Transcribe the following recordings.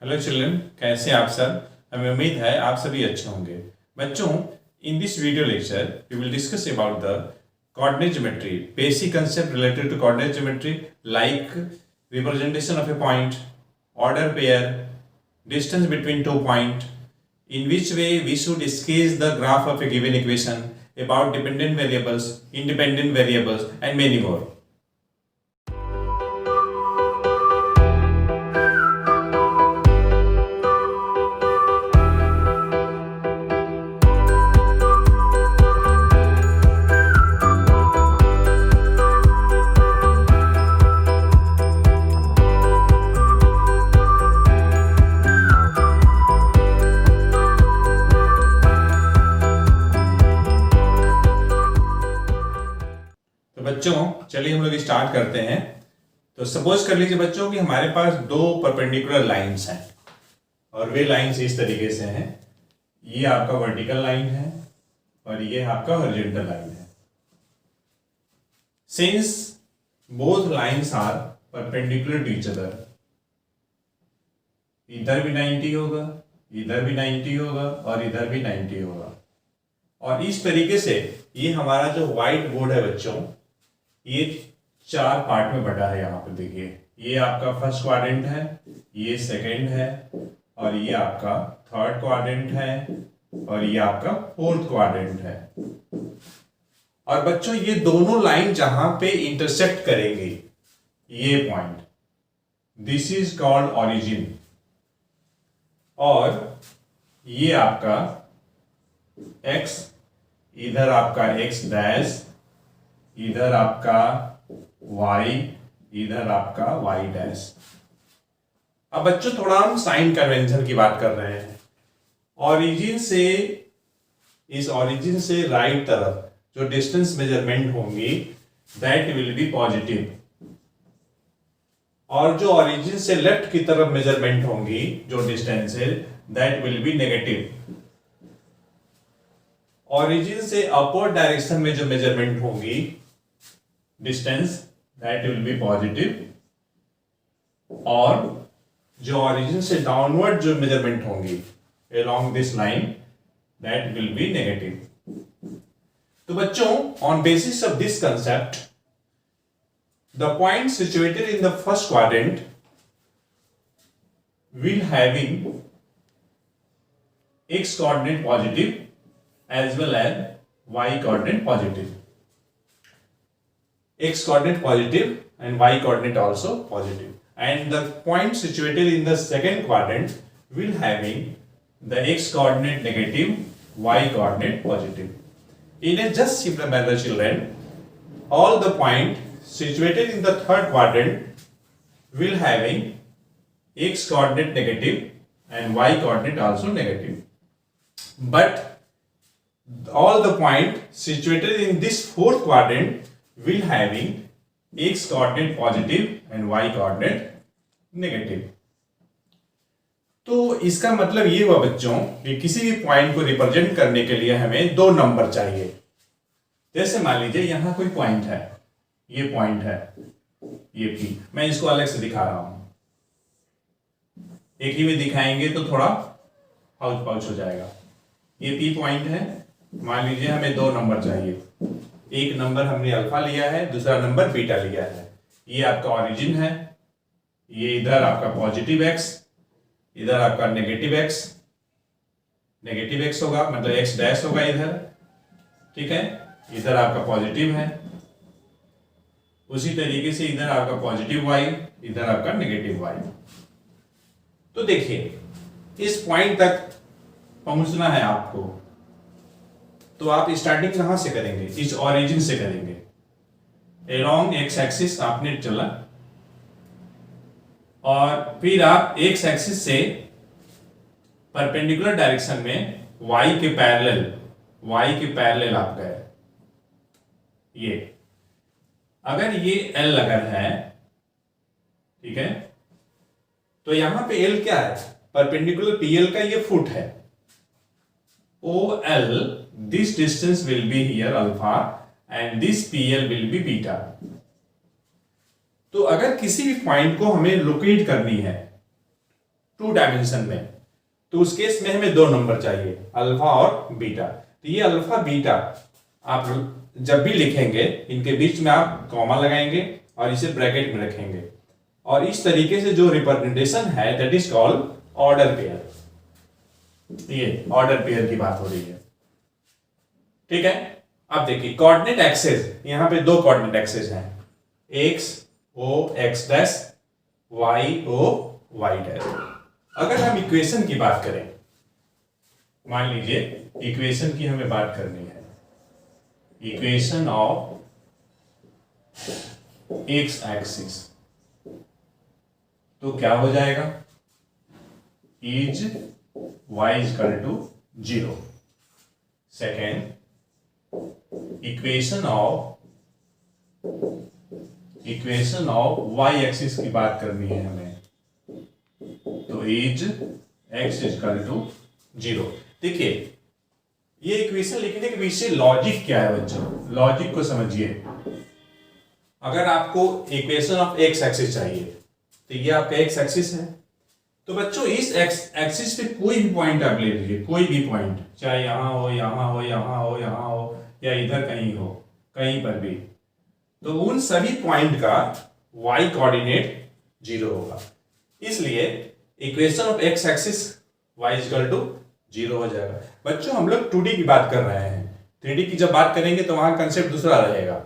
Hello children, कैसे आप सब। हमें उम्मीद है आप सभी अच्छे होंगे। बच्चों, in this video lecture we will discuss about the coordinate geometry, basic concept related to coordinate geometry like representation of a point, order pair, distance between 2 points, in which way we should sketch the graph of a given equation, about dependent variables, independent variables and many more. तो बच्चों चलिए हम लोग start करते हैं। तो suppose कर लीजिए बच्चों कि हमारे पास दो परपेंडिकुलर लाइंस हैं और वे लाइंस इस तरीके से हैं। ये आपका वर्टिकल लाइन है और ये आपका हॉरिजॉन्टल लाइन है। Since both lines are perpendicular to each other, इधर भी 90 होगा, इधर भी 90 होगा और इधर भी 90 होगा। और इस तरीके से ये हमारा जो व्हाइट बोर्ड है बच्चों, ये 4 पार्ट में बटा है। यहाँ पे देखिए, ये आपका फर्स्ट क्वाड्रेंट है, ये सेकंड है और ये आपका थर्ड क्वाड्रेंट है और ये आपका फोर्थ क्वाड्रेंट है। और बच्चों ये दोनों लाइन जहां पे इंटरसेक्ट करेंगे, ये point, this is called origin. और ये आपका x, इधर आपका x डैश, इधर आपका y, इधर आपका y डैश। अब बच्चों थोड़ा हम साइन कन्वेंशन की बात कर रहे हैं। ऑरिजिन से, इस ऑरिजिन से राइट तरफ जो डिस्टेंस मेजरमेंट होंगी दैट विल बी पॉजिटिव, और जो ऑरिजिन से लेफ्ट की तरफ मेजरमेंट होंगी जो डिस्टेंस है that will be negative. Origin से अपवर्ड डायरेक्शन में जो मेजरमेंट होंगी distance that will be positive, और जो ऑरिजिन से डाउनवर्ड जो मेजरमेंट होंगी along this line that will be negative. तो बच्चों, on basis of this concept, the point situated in the first quadrant will having x coordinate positive as well as y coordinate positive. X coordinate positive and y coordinate also positive. And the point situated in the second quadrant will having the x coordinate negative, y coordinate positive. In a just simpler manner, children, all the point situated in the third quadrant will having x coordinate negative and y coordinate also negative. But all the point situated in this fourth quadrant will having x coordinate positive and y coordinate negative. तो इसका मतलब ये हुआ बच्चों कि किसी भी point को रिप्रेजेंट करने के लिए हमें 2 नंबर चाहिए। जैसे मान लीजिए यहां कोई पॉइंट है, ये पॉइंट है, ये P, मैं इसको अलग से दिखा रहा हूं। एक ही में दिखाएंगे तो थोड़ा हाउच पाउच हो जाएगा। ये P पॉइंट है, मान लीजिए हमें 2 नंबर चाहिए। एक नंबर हमने अल्फा लिया है, दूसरा नंबर बीटा लिया है। ये आपका ऑरिजिन है, ये इधर आपका पॉजिटिव x, इधर आपका नेगेटिव x होगा, मतलब x डैश होगा इधर, ठीक है। इधर आपका पॉजिटिव है, उसी तरीके से इधर आपका पॉजिटिव y, इधर आपका नेगेटिव y। तो देखिए, इस पॉइंट तक पहुंचना है आपको, तो आप स्टार्टिंग कहां से करेंगे? इस ऑरिजिन से करेंगे। अलोंग एक्स एक्सिस आपने चला और फिर आप एक्स एक्सिस से परपेंडिकुलर डायरेक्शन में y के पैरेलल आप गए। ये अगर ये L अगर है, ठीक है, तो यहां पे L क्या है? परपेंडिकुलर PL का ये फुट है। OL, this distance will be here alpha and this PL will be beta. तो अगर किसी भी पॉइंट को हमें लोकेट करनी है टू डायमेंशन में, तो उस केस में हमें दो नंबर चाहिए, अल्फा और बीटा। तो ये अल्फा बीटा आप जब भी लिखेंगे इनके बीच में आप कॉमा लगाएंगे और इसे ब्रैकेट में रखेंगे, और इस तरीके से जो रिप्रेजेंटेशन है that is called order pair. ये ऑर्डर पेयर की बात हो रही है, ठीक है। अब देखिए कोऑर्डिनेट एक्सेस, यहां पे दो कोऑर्डिनेट एक्सेस हैं, X O X dash, Y O Y dash. अगर हम इक्वेशन की बात करें, मान लीजिए इक्वेशन की हमें बात करनी है, इक्वेशन ऑफ एक्स एक्सिस, तो क्या हो जाएगा, is y equal to 0। Second equation of y axis की बात करनी है हमें, तो इज एक्स इक्वल टू 0। देखिए ये इक्वेशन लिखने के पीछे लॉजिक क्या है बच्चों, लॉजिक को समझिए। अगर आपको इक्वेशन ऑफ एक्स एक्सिस चाहिए, तो ये आपका एक्स एक्सिस है, तो बच्चों इस एक्स एक्सिस पे कोई भी पॉइंट आप ले लीजिए, कोई भी पॉइंट, चाहे यहां हो, यहां हो, यहां हो, यहां हो, या इधर कहीं हो, कहीं पर भी, तो उन सभी पॉइंट का y कोऑर्डिनेट 0 होगा। इसलिए equation of x axis y equal to 0 हो जाएगा। बच्चों हम लोग 2D की बात कर रहे हैं, 3D की जब बात करेंगे तो वहां कंसेप्ट दूसरा रहेगा,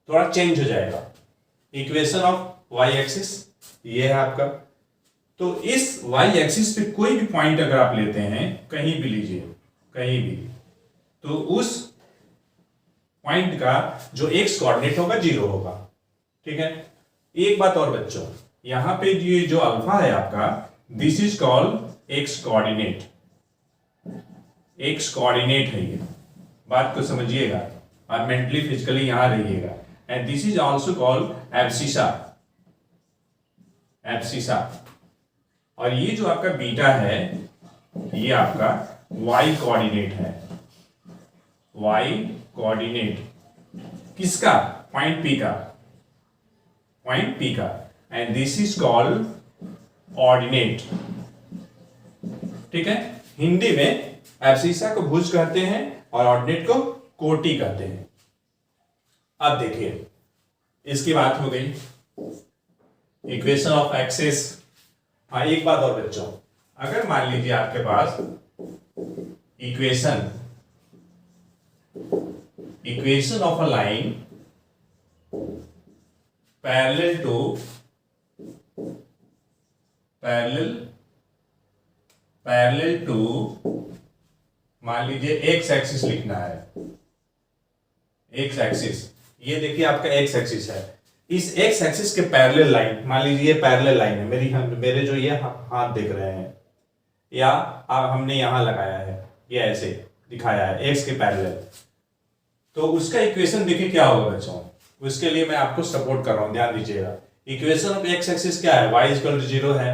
थोड़ा चेंज हो जाएगा। इक्वेशन ऑफ y एक्सिस ये है आपका, तो इस y एक्सिस पे कोई भी पॉइंट अगर आप लेते हैं, कहीं भी लीजिए, कहीं भी, तो उस पॉइंट का जो x कोऑर्डिनेट होगा 0 होगा, ठीक है। एक बात और बच्चों, यहां पे ये जो अल्फा है आपका, this is called x coordinate, x coordinate है ये, बात को समझिएगा और मेंटली फिजिकली यहां रहिएगा। And this is also called abscissa, abscissa. और ये जो आपका बीटा है, ये आपका y कोऑर्डिनेट है, y कोऑर्डिनेट किसका, पॉइंट P का, पॉइंट P का। And this is called ordinate, ठीक है। हिंदी में एब्सिसा को भुज कहते हैं और ऑर्डिनेट को कोटि कहते हैं। अब देखिए इसकी बात हो गई, इक्वेशन ऑफ एक्सिस। हाँ एक बात और बच्चों, अगर मान लीजिए आपके पास equation of a line parallel to मान लीजिए एक्स एक्सिस लिखना है, एक्स एक्सिस, ये देखिए आपका एक्स एक्सिस है, इस एक्स एक्सिस के पैरेलल लाइन, मान लीजिए ये पैरेलल लाइन है मेरे जो ये हाथ देख रहे हैं, या हमने यहां लगाया है, ये ऐसे दिखाया है एक्स के पैरेलल, तो उसका इक्वेशन देखिए क्या होगा बच्चों। उसके लिए मैं आपको सपोर्ट कर रहा हूं, ध्यान दीजिएगा। इक्वेशन ऑफ एक्स एक्सिस क्या है, y इक्वल टू 0 है,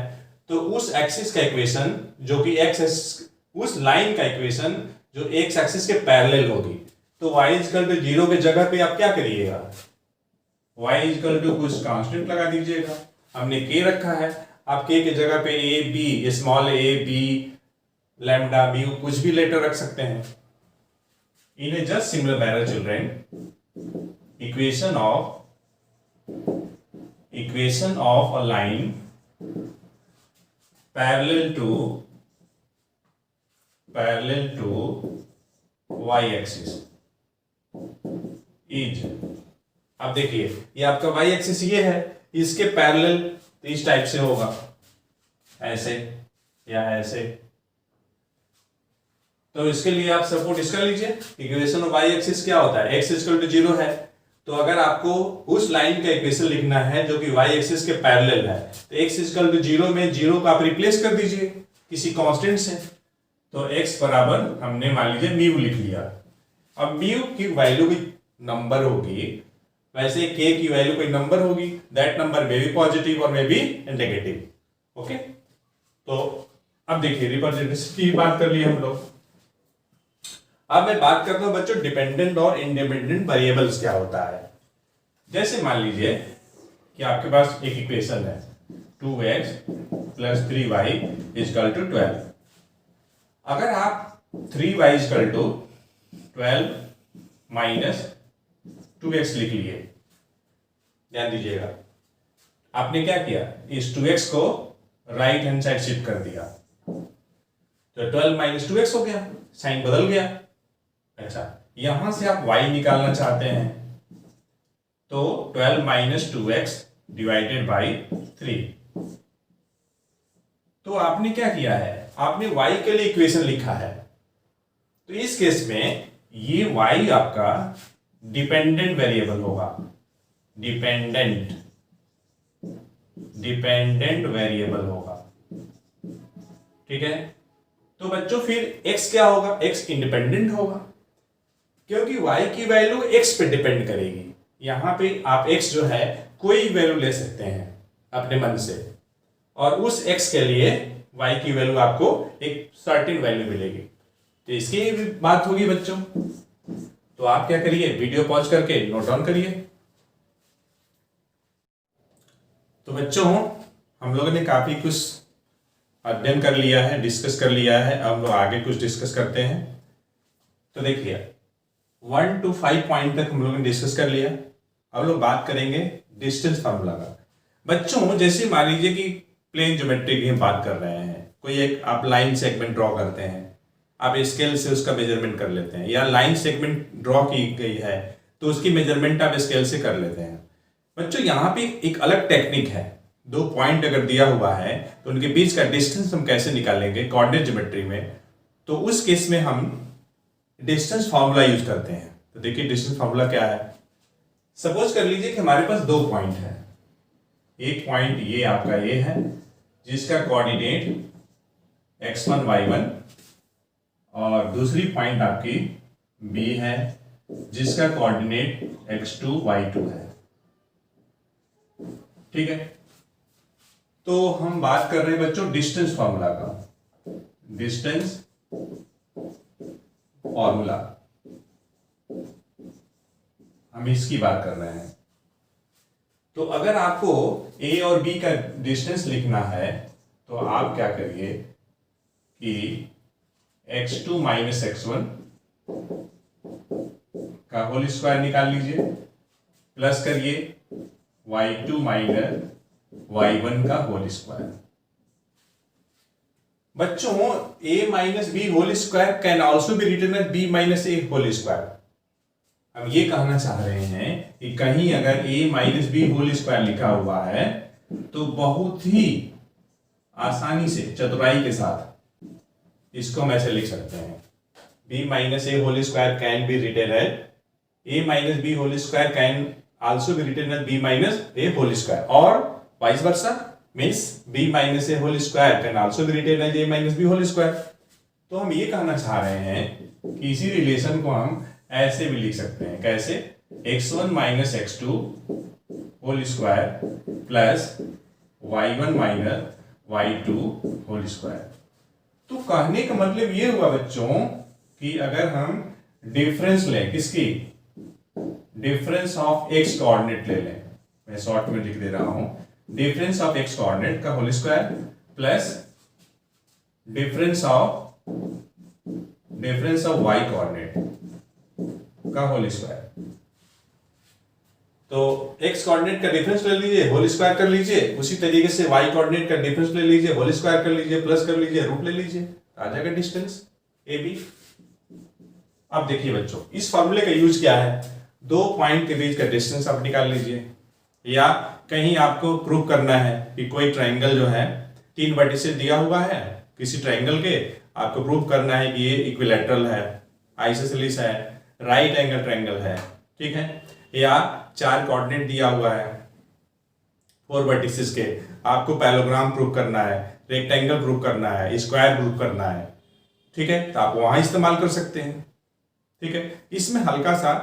तो उस एक्सिस का इक्वेशन जो कि एक्स, उस लाइन का इक्वेशन जो एक्स एक्सिस के पैरेलल होगी, तो y इक्वल टू 0 के जगह पे आप क्या करिएगा, y इक्वल टू कुछ कांस्टेंट लगा दीजिएगा। हमने k रखा है, आप k के जगह पे a b, small a b, lambda mu, कुछ भी लेटर रख सकते हैं। In a just similar manner, children, equation of a line parallel to y axis is, अब देखिए ये आपका y एक्सिस ये है, इसके पैरेलल तो इस टाइप से होगा, ऐसे या ऐसे, तो इसके लिए आप सपोर्ट इसका लीजिए। इक्वेशन ऑफ y एक्सिस क्या होता है, x इक्वल टू 0 है, तो अगर आपको उस लाइन का इक्वेशन लिखना है जो कि y एक्सिस के पैरेलल है, तो x इक्वल टू 0 में 0 को आप रिप्लेस कर दीजिए किसी कांस्टेंट से, तो x बराबर हमने मान लीजिए म्यू लिख लिया। अब म्यू की वैल्यू भी नंबर होगी, वैसे k की वैल्यू कोई नंबर होगी, that number may be positive और मे बी नेगेटिव। ओके, तो अब देखिए रिप्रेजेंटेशन की बात कर ली हम लोग। अब मैं बात करता हूं बच्चों डिपेंडेंट और इंडिपेंडेंट वेरिएबल्स क्या होता है। जैसे मान लीजिए कि आपके पास एक इक्वेशन है 2x plus 3y is equal to 12। अगर आप 3y is equal to 12 minus 2x लिख लिए, ध्यान दीजिएगा, आपने क्या किया, इस 2x को राइट हैंड साइड शिफ्ट कर दिया, तो 12 माइनस 2x हो गया, साइन बदल गया। अच्छा, यहां से आप y निकालना चाहते हैं, तो 12 माइनस 2x डिवाइडेड बाई 3। तो आपने क्या किया है, आपने y के लिए इक्वेशन लिखा है, तो इस केस में ये y आपका डिपेंडेंट वेरिएबल होगा, डिपेंडेंट वेरिएबल होगा, ठीक है। तो बच्चों फिर x क्या होगा, x इंडिपेंडेंट होगा, क्योंकि y की वैल्यू x पे डिपेंड करेगी। यहां पे आप x जो है कोई वैल्यू ले सकते हैं अपने मन से, और उस x के लिए y की वैल्यू आपको एक सर्टेन वैल्यू मिलेगी। तो इसकी भी बात होगी बच्चों। तो आप क्या करिए, वीडियो पॉज करके नोट डाउन करिए। तो बच्चों हम लोगों ने काफी कुछ अध्ययन कर लिया है, डिस्कस कर लिया है, अब हम लोग आगे कुछ डिस्कस करते हैं। तो देखिए 1 to 5 पॉइंट तक हम लोगों ने डिस्कस कर लिया। अब लोग बात करेंगे डिस्टेंस फार्मूला का। बच्चों जैसे मान लीजिए कि प्लेन ज्योमेट्री की हम बात कर रहे हैं, कोई एक आप लाइन सेगमेंट ड्रॉ करते हैं, आप स्केल से उसका मेजरमेंट कर लेते हैं, या लाइन सेगमेंट ड्रॉ की गई है तो उसकी मेजरमेंट आप स्केल से कर लेते हैं। बच्चों यहाँ पे एक अलग टेक्निक है, दो पॉइंट अगर दिया हुआ है तो उनके बीच का डिस्टेंस हम कैसे निकालेंगे कोऑर्डिनेट ज्योमेट्री में, तो उस केस में हम डिस्टेंस फार्मूला यूज करते हैं। तो देखिए डिस्टेंस फार्मूला क्या है। सपोज कर लीजिए कि हमारे पास दो पॉइंट है, एक पॉइंट ये आपका ये है जिसका कोऑर्डिनेट x1 y1, और दूसरी पॉइंट आपकी b है जिसका कोऑर्डिनेट x2 y2 है, ठीक है। तो हम बात कर रहे हैं बच्चों डिस्टेंस फार्मूला का, डिस्टेंस फॉर्मूला हम इसकी बात कर रहे हैं। तो अगर आपको a और b का डिस्टेंस लिखना है तो आप क्या करिए कि x2 माइनस x1 का होल स्क्वायर निकाल लीजिए, प्लस करिए y2 माइनस y1 का होल स्क्वायर। बच्चों a minus B whole square can also be written as b minus A whole square. हम ये कहना चाह रहे हैं कि कहीं अगर a minus B whole square लिखा हुआ है तो बहुत ही आसानी से चतुराई के साथ इसको हम ऐसे लिख सकते हैं, b minus A whole square can be written as a minus B whole square can also be written as b minus A whole square, और vice versa means b minus A whole square can also be written as a minus B whole square. तो हम ये कहना चाह रहे हैं कि इसी रिलेशन को हम ऐसे भी लिख सकते हैं, कैसे, x1 minus x2 whole square plus y1 minus y2 whole square. तो कहने का मतलब ये हुआ बच्चों कि अगर हम डिफरेंस लें, किसकी, डिफरेंस ऑफ x कोऑर्डिनेट ले लें, मैं शॉर्ट में लिख दे रहा हूं, डिफरेंस ऑफ x कोऑर्डिनेट का whole square plus difference of y coordinate का होल स्क्वायर। तो x कोऑर्डिनेट का डिफरेंस ले लीजिए, होल स्क्वायर कर लीजिए, उसी तरीके से y कोऑर्डिनेट का डिफरेंस ले लीजिए, होल स्क्वायर कर लीजिए, प्लस कर लीजिए, रूट ले लीजिए, आ जाएगा डिस्टेंस AB। अब देखिए बच्चों इस फॉर्मूले का यूज क्या है, दो पॉइंट के बीच का डिस्टेंस आप निकाल लीजिए, या कहीं आपको प्रूव करना है कि कोई ट्राइंगल जो है 3 वर्टिसेस दिया हुआ है किसी ट्राइंगल के, आपको प्रूव करना है कि ये इक्विलैटरल है, आइसोसेलेस है, राइट एंगल ट्राइंगल है, ठीक है, या 4 कोऑर्डिनेट दिया हुआ है 4 वर्टिसेस के, आपको पैरेललोग्राम प्रूव करना है, रेक्टेंगल प्रूव करना है, स्क्वायर प्रूव करना है, ठीक है, तो आप वहां इस्तेमाल कर सकते हैं, ठीक है। इसमें हल्का सा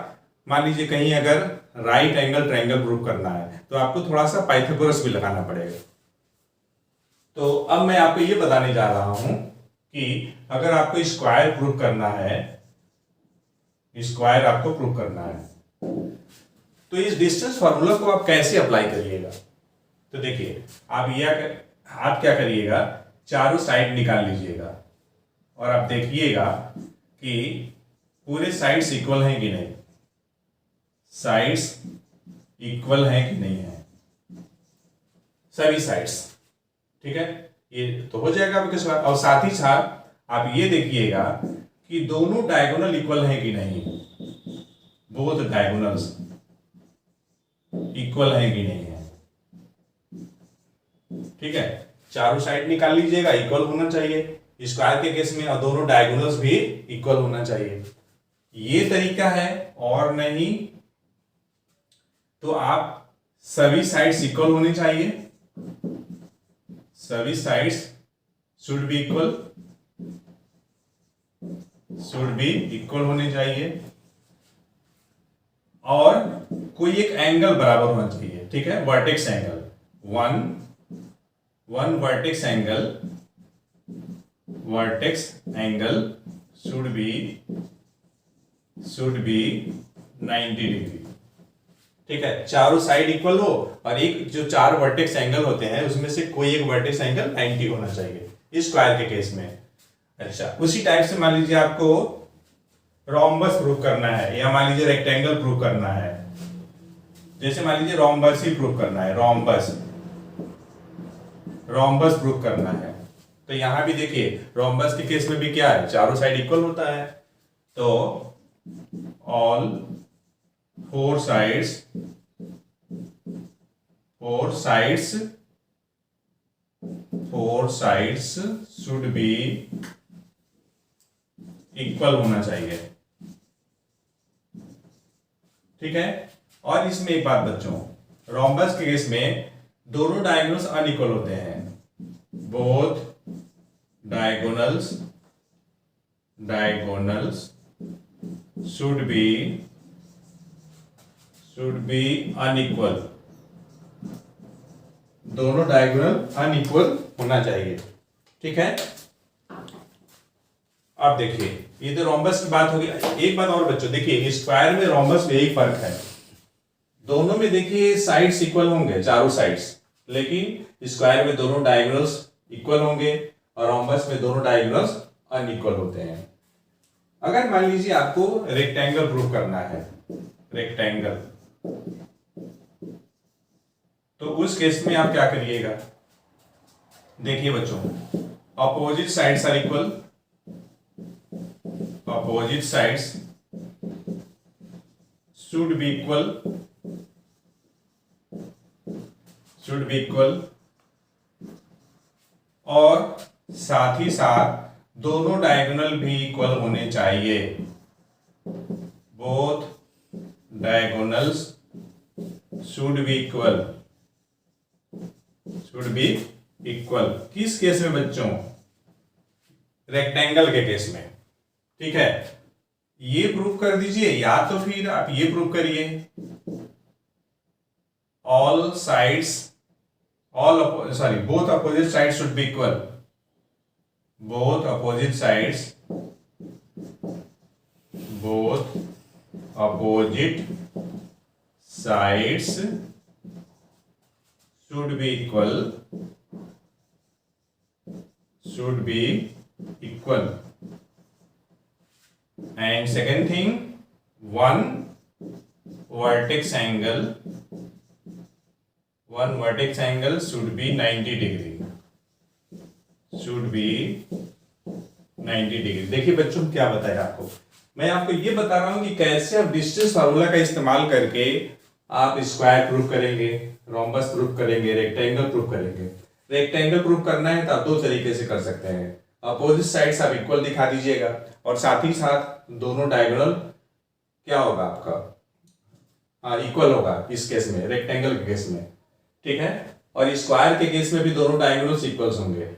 मान लीजिए कहीं अगर राइट एंगल ट्रायंगल प्रूव करना है तो आपको थोड़ा सा पाइथागोरस भी लगाना पड़ेगा। तो अब मैं आपको ये बताने जा रहा हूं कि अगर आपको स्क्वायर प्रूव करना है, स्क्वायर आपको प्रूव करना है, तो इस डिस्टेंस फार्मूला को आप कैसे अप्लाई करिएगा। तो देखिए आप क्या करिएगा, चारों साइड निकाल लीजिएगा और आप देखिएगा कि पूरे साइड्स इक्वल हैं कि नहीं, साइड्स इक्वल हैं कि नहीं है, सभी साइड्स। ठीक है, ये तो हो जाएगा आपके सवाल। और साथ ही साथ आप ये देखिएगा कि दोनों डायगोनल इक्वल हैं कि नहीं, बोथ डायगोनल्स इक्वल हैं कि नहीं है। ठीक है, चारों साइड निकाल लीजिएगा, इक्वल होना चाहिए स्क्वायर के केस में, और दोनों डायगोनल्स भी इक्वल होना चाहिए। ये तरीका है, और नहीं तो आप सभी साइड्स इक्वल होनी चाहिए, सभी साइड्स शुड बी इक्वल होने चाहिए, और कोई एक एंगल बराबर होना चाहिए। ठीक है, vertex angle, one vertex angle should be 90 degree. ठीक है, चारों साइड इक्वल हो, और एक जो चार वर्टेक्स एंगल होते हैं उसमें से कोई एक वर्टेक्स एंगल 90 होना चाहिए इस स्क्वायर के केस में। अच्छा, उसी टाइप से मान लीजिए आपको रोम्बस प्रूव करना है, या मान लीजिए रेक्टेंगल प्रूव करना है। जैसे मान लीजिए रोम्बस ही प्रूव करना है, रोम्बस प्रूव करना है, तो यहां भी देखिए रोम्बस के केस में भी क्या है, चारों साइड इक्वल होता है। तो all four sides should be equal होना चाहिए। ठीक है, और इसमें एक बात बच्चों, रोम्बस के केस में दोनों डायगोनल्स अनइक्वल होते हैं, both diagonals should be unequal, दोनों डायगोनल अनइक्वल होना चाहिए। ठीक है, अब देखिए ये तो रोम्बस की बात होगी। एक बात और बच्चों देखिए, स्क्वायर में रोम्बस में यही फर्क है, दोनों में देखिए साइड्स इक्वल होंगे, चारों साइड्स, लेकिन स्क्वायर में दोनों डायगोनल्स इक्वल होंगे और रोम्बस में दोनों डायगोनल्स अनइक्वल होते हैं। अगर मान लीजिए आपको रेक्टेंगल प्रूव करना है, रेक्टेंगल, तो उस केस में आप क्या करिएगा, देखिए बच्चों, opposite sides are equal, opposite sides should be equal, और साथ ही साथ दोनों डायगोनल भी इक्वल होने चाहिए, both diagonals should be equal. किस केस में बच्चों, रेक्टेंगल के केस में। ठीक है, ये प्रूव कर दीजिए, या तो फिर आप ये प्रूव करिए, both opposite sides should be equal, both opposite sides should be equal, and second thing, one vertex angle should be 90 degree, देखिए बच्चों क्या बताया आपको, मैं आपको ये बता रहा हूं कि कैसे आप डिस्टेंस फार्मूला का इस्तेमाल करके आप स्क्वायर प्रूफ करेंगे, रोम्बस प्रूफ करेंगे, रेक्टेंगल प्रूफ करेंगे। रेक्टेंगल प्रूफ करना है तो आप दो तरीके से कर सकते हैं, अपोजिट साइड्स आप इक्वल दिखा दीजिएगा, और साथ ही साथ दोनों डायगोनल क्या होगा आपका, इक्वल होगा इस केस में, रेक्टेंगल के केस में। ठीक है, और स्क्वायर के केस में भी दोनों डायगोनल्स इक्वल्स होंगे,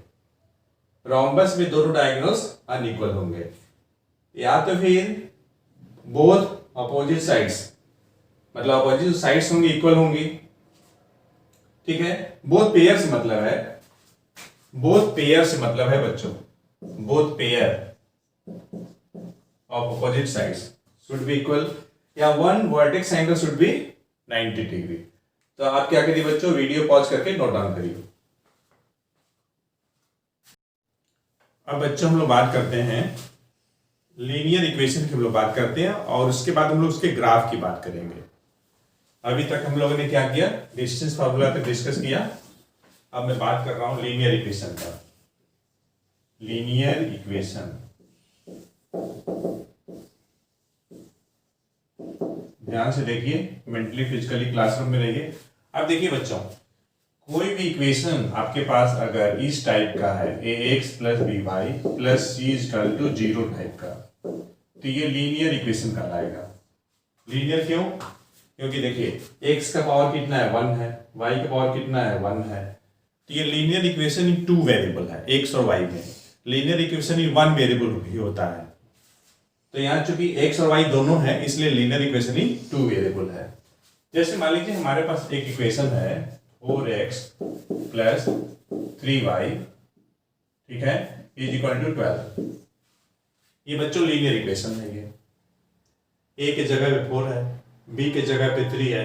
रोम्बस में दोनों डायगोनल्स अनइक्वल होंगे, या तो फिर बोथ अपोजिट साइड्स, मतलब अपोजिट साइड्स होंगी इक्वल होंगी। ठीक है, बोथ पेयर से मतलब है बच्चों, both pair of opposite sides should be equal, या one vertex angle should be 90 degree. तो आप क्या करिए बच्चों, वीडियो पॉज करके नोट डाउन करिए। अब बच्चों हम लोग बात करते हैं लीनियर इक्वेशन की, हम लोग बात करते हैं और उसके बाद हम लोग उसके ग्राफ की बात करेंगे। अभी तक हम लोगों ने क्या किया, डिस्टेंस फार्मूला पे डिस्कस किया। अब मैं बात कर रहा हूं लीनियर इक्वेशन का। लीनियर इक्वेशन, ध्यान से देखिए, मेंटली फिजिकली क्लासरूम में रहिए। अब देखिए बच्चों, कोई भी इक्वेशन आपके पास अगर इस टाइप का है, a x plus b y plus c equal to 0 type का, तो ये लीनियर इक्वेशन कहलाएगा। लीनियर क्यों? क्योंकि देखिए x का पावर कितना है 1 है, y का पावर कितना है 1 है, तो ये लीनियर इक्वेशन इन 2 वेरिएबल है, x और y में। लीनियर इक्वेशन इन 1 वेरिएबल भी होता है। तो यहाँ चूंकि x और y दोनों है, इसलिए लीनियर इक्वेशन इन 2 वेरिएबल है। जैसे मान लीजिए हमारे पास एक इक्वेशन है 4x प्लस 3y, ठीक है, इज इक्वल टू 12। ये बच्चों लीनियर इक्वेशन है। ये a के जगह पे 4 है, b के जगह पे 3 है,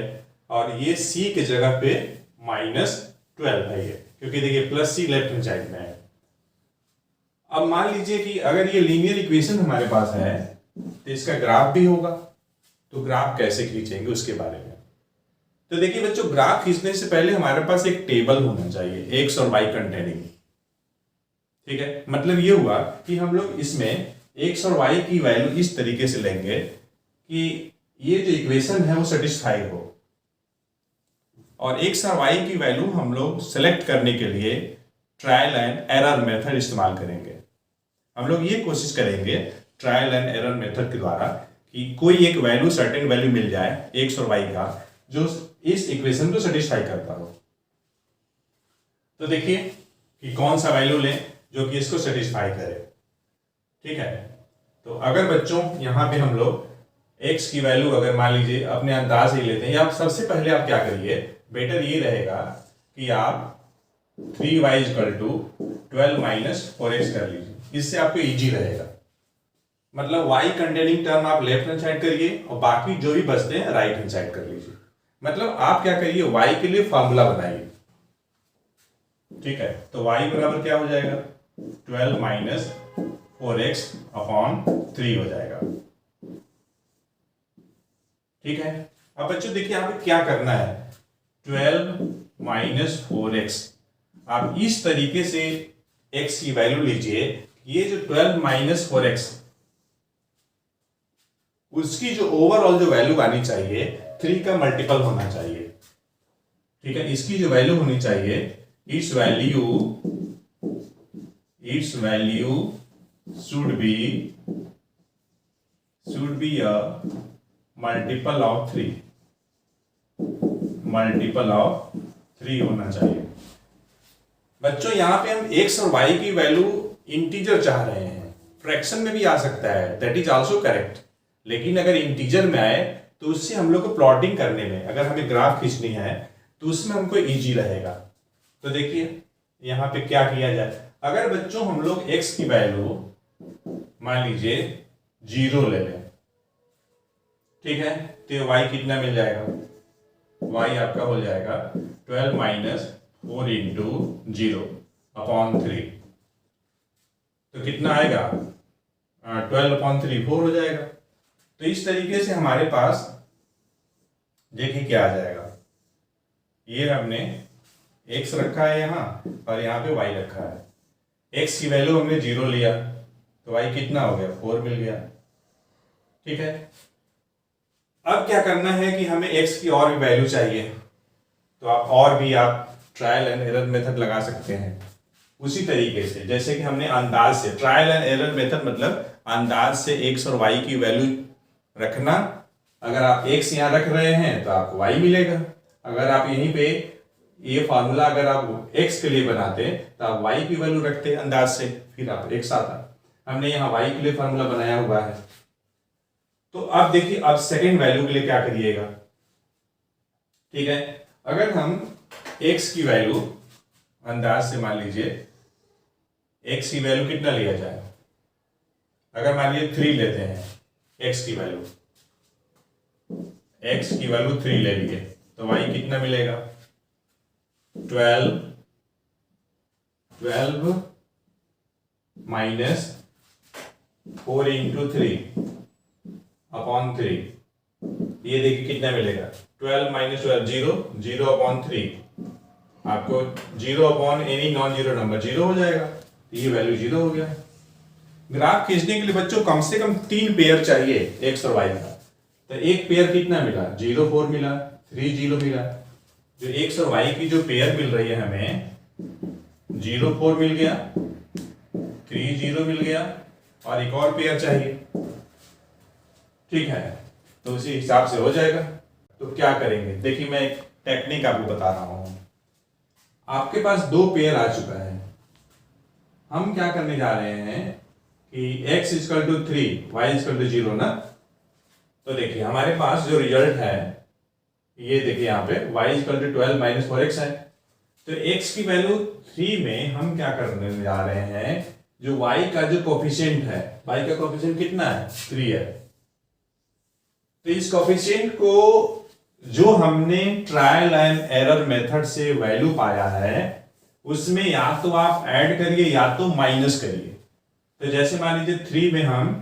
और ये c के जगह पे -12 है ये, क्योंकि देखिए plus c left hand side में है। अब मान लीजिए कि अगर ये लीनियर इक्वेशन हमारे पास है तो इसका ग्राफ भी होगा। तो ग्राफ कैसे खींचेंगे उसके बारे में, तो देखिए बच्चों, ग्राफ खींचने से पहले हमारे पास एक टेबल होना चाहिए एक्स और वाई कंटेनिंग। ठीक है, मतलब ये हुआ कि हम लोग इसमें एक्स और वाई की वैल्यू इस तरीके से लेंगे कि ये जो इक्वेशन है वो सेटिस्फाई हो, और एक्स और वाई की वैल्यू हम लोग सेलेक्ट करने के लिए ट्रायल एंड एरर मेथड इस्तेमाल करेंगे। हम लोग ये कोशिश करेंगे ट्रायल एंड एरर मेथड के द्वारा कि कोई एक वैल्यू, सर्टेन वैल्यू मिल जाए एक्स और वाई का, जो इस इक्वेशन को सेटिस्फाई करता हो। तो देखिए कि कौन सा वैल्यू लें जो कि इसको सेटिस्फाई करे। ठीक है, तो अगर बच्चों यहाँ पे हम लोग x की वैल्यू अगर मान लीजिए अपने अंदाज ही लेते हैं, या सबसे पहले आप क्या करिए, बेटर ये रहेगा कि आप 3y = 12 - 4x कर लीजिए, इससे आपको इजी रहेगा। मतलब y कंटेनिंग टर्म आप लेफ्ट हैंड साइड करिए और बाकी जो भी बचते हैं राइट हैंड साइड कर लीजिए। मतलब आप क्या करिए, y के लिए फॉर्मूला बनाइए। ठीक है, तो y बराबर क्या हो जाएगा, 12 - 4x/3 हो जाएगा। ठीक है, अब बच्चों देखिए यहाँ पे क्या करना है, 12 - 4x, आप इस तरीके से x की वैल्यू लीजिए। ये जो 12 - 4x, उसकी जो ओवरऑल जो वैल्यू आनी चाहिए 3 का मल्टीपल होना चाहिए। ठीक है, इसकी जो वैल्यू होनी चाहिए, it's value should be a multiple of 3 होना चाहिए। बच्चों यहाँ पे हम x और y की वैल्यू इंटीजर चाह रहे हैं, फ्रैक्शन में भी आ सकता है, दैट इज आल्सो करेक्ट, लेकिन अगर इंटीजर में आए तो उससे हम लोग को प्लॉटिंग करने में, अगर हमें ग्राफ खींचनी है तो उसमें हमको इजी रहेगा। तो देखिए यहाँ पे क्या किया जाए, अगर बच्चों हम लोग x की वैल्यू मान लीजिए 0 ले लें, ठीक है, तो y कितना मिल जाएगा, y आपका हो जाएगा 12 - 4 × 0/3। तो कितना आएगा, 12/3 4 हो जाएगा। तो इस तरीके से हमारे पास देखिए क्या आ जाएगा, ये हमने x रखा है यहाँ और यहाँ पे y रखा है। x की वैल्यू हमने 0 लिया तो y कितना हो गया, 4 मिल गया। ठीक है, अब क्या करना है कि हमें x की और भी वैल्यू चाहिए, तो आप ट्रायल एंड एरर मेथड लगा सकते हैं उसी तरीके से, जैसे कि हमने अंदाज से, ट्रायल एंड एरर मेथड मतलब अंदाज से x और y की वैल्यू रखना। अगर आप x यहाँ रख रहे हैं तो आपको y मिलेगा। अगर आप यहीं पे ये फार्मूला अगर आप x के लिए बनाते तो आप y की वैल्यू रखते अंदाज से, फिर आप x आता। हमने यहाँ y के लिए फार्मूला बनाया हुआ है। तो अब देखिए, अब सेकेंड वैल्यू के लिए क्या करिएगा। ठीक है, अगर हम x की वैल्यू अंदाज से मान लीजिए, x की वैल्यू कितना लिया जाए, अगर मान लीजिए 3 लेते हैं, x की वैल्यू 3 ले लिए, तो y कितना मिलेगा 12 माइनस 4 इंटू 3 अपॉन 3, ये देखिए कितना मिलेगा 12 माइनस 12 0 अपॉन 3, आपको 0 upon any non zero number 0 हो जाएगा, ये वैल्यू 0 हो गया। ग्राफ खींचने के लिए बच्चों कम से कम 3 पेयर चाहिए एक्स और वाई का, तो एक पेयर कितना मिला 0 4 मिला, 3 0 मिला। जो एक्स और वाई की जो पेयर मिल रही है हमें 0 4 मिल गया, 3 0 मिल गया, और एक और पेयर चाहिए, ठीक है, तो उसी हिसाब से हो जाएगा। तो क्या करेंगे, देखिए मैं एक टेक्निक आपको बता रहा हूं। आपके पास 2 पेयर आ चुका है, हम क्या करने जा रहे हैं कि x equal to 3 y equal to 0 ना, तो देखिए हमारे पास जो रिजल्ट है ये देखिए यहाँ पे y equal to 12 minus 4x है, तो x की वैल्यू 3 में हम क्या करने जा रहे हैं, जो y का जो कोफिशिएंट है, y का कोफिशिएंट कितना है 3 है, तो इस कोफिशिएंट को जो हमने ट्रायल एंड एरर मेथड से वैल्यू पाया है उसमें या तो आप ऐड करिए या तो माइनस करिए। तो जैसे मान लीजिए 3 में हम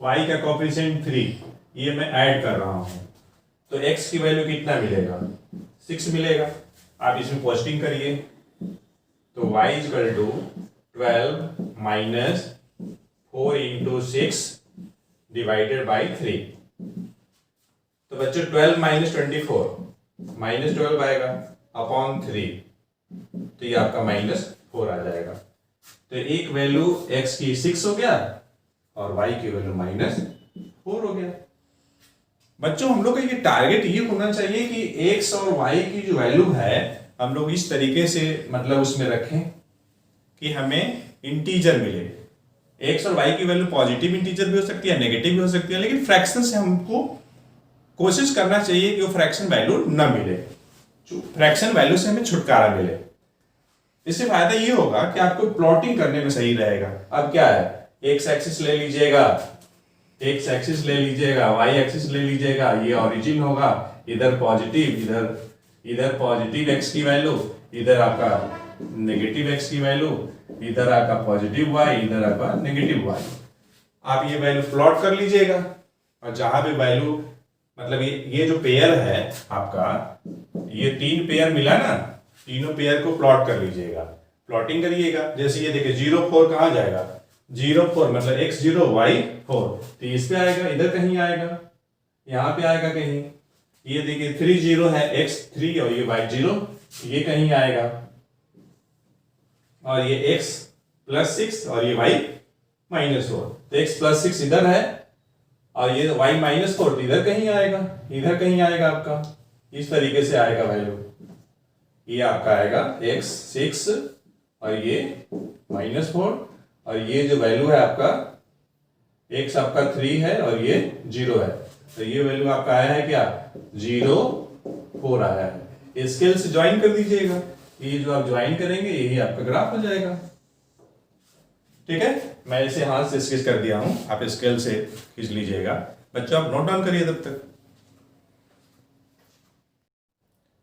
y का कोफिशिएंट 3 ये मैं ऐड कर रहा हूं, तो x की वैल्यू कितना मिलेगा 6 मिलेगा। आप इसमें पोस्टिंग करिए, तो y equal to 12 minus 4 into 6 divided by 3, तो बच्चों 12 माइनस 24 माइनस 12 आएगा अपॉन 3, तो ये आपका -4 आ जाएगा। तो एक वैल्यू x की 6 हो गया और y की वैल्यू -4 हो गया। बच्चों हम लोग का ये टारगेट ये होना चाहिए कि x और y की जो वैल्यू है हम लोग इस तरीके से मतलब उसमें रखें कि हमें इंटीजर मिले। x और y की वैल्यू पॉजिटिव इंटीजर भी हो सकती है, नेगेटिव भी हो सकती है, लेकिन फ्रैक्शन से हमको कोशिश करना चाहिए कि वो फ्रैक्शन वैल्यू ना मिले, फ्रैक्शन वैल्यू से हमें छुटकारा मिले। इससे फायदा ये होगा कि आपको प्लॉटिंग करने में सही रहेगा। अब क्या है, एक्स एक्सिस ले लीजिएगा, एक्स एक्सिस ले लीजिएगा, वाई एक्सिस ले लीजिएगा, ये ओरिजिन होगा, इधर पॉजिटिव, इधर पॉजिटिव एक्स की वैल्यू, इधर आपका नेगेटिव एक्स की वैल्यू, इधर आपका पॉजिटिव वाई, इधर आपका नेगेटिव वाई। आप ये वैल्यू प्लॉट कर लीजिएगा, और जहां भी वैल्यू मतलब ये जो पेयर है आपका, ये 3 पेयर मिला ना, तीनों पेयर को प्लॉट कर लीजिएगा, प्लॉटिंग करिएगा। जैसे ये देखिए 0 4 कहां जाएगा, 0 4 मतलब x 0 y 4, तो इस पे आएगा, इधर कहीं आएगा, यहाँ पे आएगा कहीं। ये देखिए 3 0 है, x 3 और ये y 0, ये कहीं आएगा, और ये x +6 और ये y -4, तो x +6 इधर है और ये y -4 तो इधर कहीं आएगा, इधर कहीं आएगा आपका, इस तरीके से आएगा वैल्यू। ये आपका आएगा x 6 और ये -4, और ये जो वैल्यू है आपका x आपका 3 है और ये 0 है, तो ये वैल्यू आपका आया है क्या 0 4 आया है। स्केल से ज्वाइन कर दीजिएगा, ये जो आप ज्वाइन करेंगे यही आपका ग्राफ हो जाएगा। ठीक है, मैं इसे हाथ से स्केच कर दिया हूं, आप स्केल से खींच लीजिएगा। बच्चों आप नोट डाउन करिए तब तक।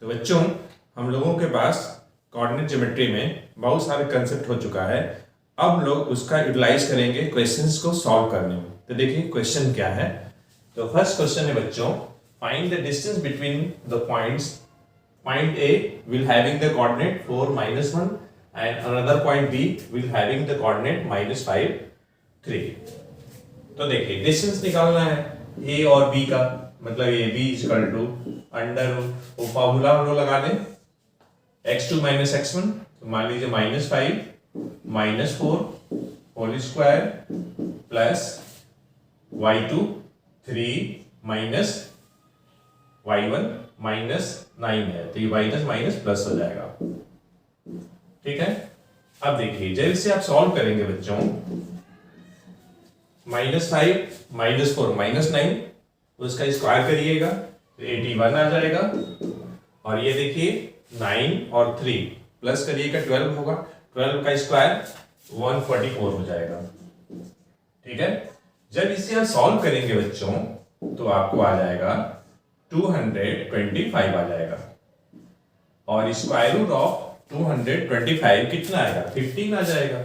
तो बच्चों हम लोगों के पास कोऑर्डिनेट ज्योमेट्री में बहुत सारे कंसेप्ट हो चुका है, अब लोग उसका यूटिलाइज करेंगे क्वेश्चंस को सॉल्व करने में। तो देखिए क्वेश्चन क्या है। तो फर्स्ट क्वेश्चन है बच्चों, find the distance between the points, point A will having the coordinate 4 -1 and another point B will having the coordinate -5 3। तो देखिए डिस्टेंस निकालना है A और B का, मतलब AB इक्वल टू अंडर, वो फॉर्मूला हम लोग लगा दें x2 - x1, तो मान लीजिए -5 -4 whole square plus y2 3 minus y1 -9 है, तो ये माइनस माइनस प्लस हो जाएगा। ठीक है, अब देखिए जब इसे आप सॉल्व करेंगे बच्चों, -5 -4 -9, उसका स्क्वायर करिएगा तो 81 आ जाएगा, और ये देखिए 9 और 3 प्लस करिएगा 12 होगा, 12 का स्क्वायर 144 हो जाएगा। ठीक है, जब इसे आप सॉल्व करेंगे बच्चों तो आपको आ जाएगा 225 आ जाएगा, और स्क्वायर रूट ऑफ 225 कितना आएगा, 15 आ जाएगा।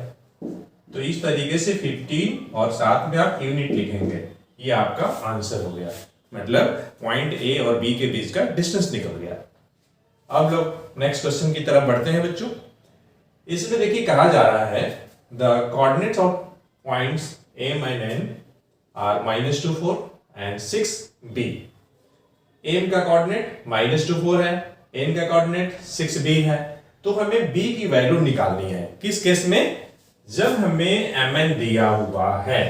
तो इस तरीके से 15 और साथ में आप यूनिट लिखेंगे, ये आपका आंसर हो गया। मतलब पॉइंट ए और बी के बीच का डिस्टेंस निकल गया। अब लोग नेक्स्ट क्वेश्चन की तरफ बढ़ते हैं बच्चों। इसमें देखिए कहा जा रहा है the coordinates of points M and N are -2 4 and 6 B. M का कोऑर्डिनेट -2 4 है, एन का कोऑर्डिनेट 6 बी है। तो हमें बी की वैल्यू निकालनी है। किस केस में? जब हमें एम एन दिया हुआ है,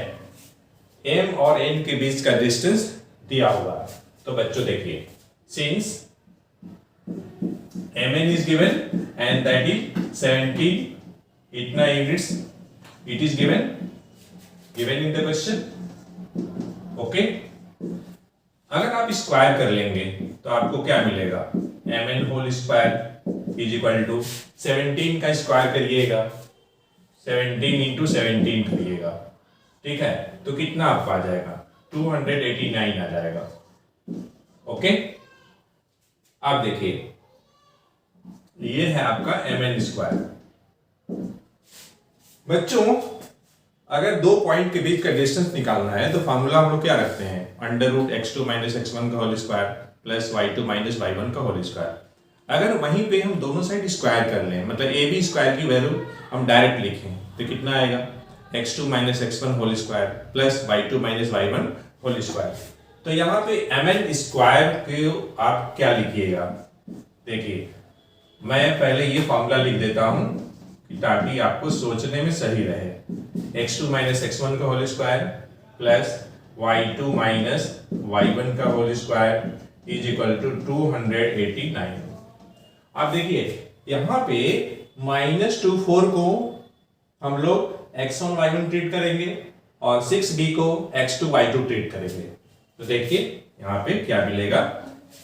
एम और एन के बीच का डिस्टेंस दिया हुआ है। तो बच्चों देखिए, since mn is given and that is 17 इतना units it is given in the question, okay. अगर आप स्क्वायर कर लेंगे तो आपको क्या मिलेगा, mn whole square is equal to 17 का स्क्वायर करिएगा, 17 इंटू 17 करिएगा, ठीक है, तो कितना आपको आ जाएगा, 289 आ जाएगा, ओके। आप देखिए ये है आपका mn स्क्वायर। बच्चों अगर दो पॉइंट के बीच का डिस्टेंस निकालना है तो फार्मूला हम लोग क्या रखते हैं, under root x2 minus x1 का whole square plus y2 minus y1 का होल स्क्वायर। अगर वहीं पे हम दोनों साइड स्क्वायर कर लें, मतलब ए बी स्क्वायर की वैल्यू हम डायरेक्ट लिखें तो कितना आएगा, x2 minus x1 whole square plus y2 minus y1 whole square. तो यहाँ पे mn स्क्वायर को आप क्या लिखिएगा, देखिए मैं पहले ये फॉर्मूला लिख देता हूं ताकि आपको सोचने में सही रहे। x2 माइनस x1 का whole square plus y2 minus y1 का whole square is equal to 289। अब देखिए यहाँ पे -24 को हम लोग x1 y1 ट्रीट करेंगे और 6b को x2 y2 ट्रीट करेंगे। तो देखिए यहाँ पे क्या मिलेगा,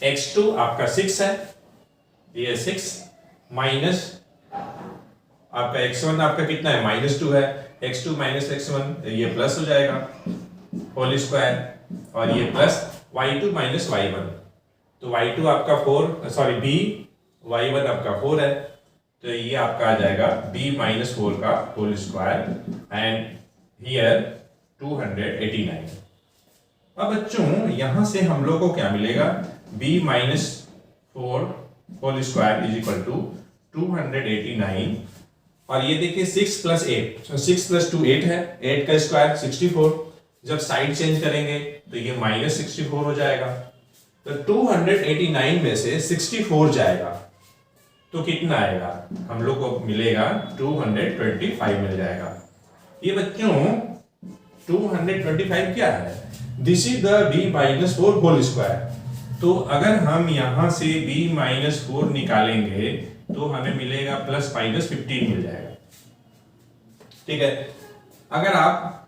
x2 आपका 6 है, ये 6 माइनस आपका x1 आपका कितना है, -2 है, x2 माइनस x1 ये प्लस हो जाएगा होल स्क्वायर, और ये प्लस y2 माइनस y1, तो y2 आपका 4 सॉरी b, y1 आपका 4 है, तो ये आपका आ जाएगा b माइनस 4 का होल स्क्वायर एंड हियर 289। अब बच्चों यहां से हम लोग को क्या मिलेगा, b minus 4 whole square is equal to 289, और ये देखिए 6 प्लस 8, 6 प्लस 2 8 है, 8 का स्क्वायर 64, जब साइड चेंज करेंगे तो ये -64 हो जाएगा। तो 289 में से 64 जाएगा तो कितना आएगा, हम लोग को मिलेगा 225 मिल जाएगा। ये बच्चों 225 क्या है, this is the b minus 4 whole square. तो अगर हम यहां से b माइनस 4 निकालेंगे तो हमें मिलेगा प्लस माइनस 15 मिल जाएगा, ठीक है। अगर आप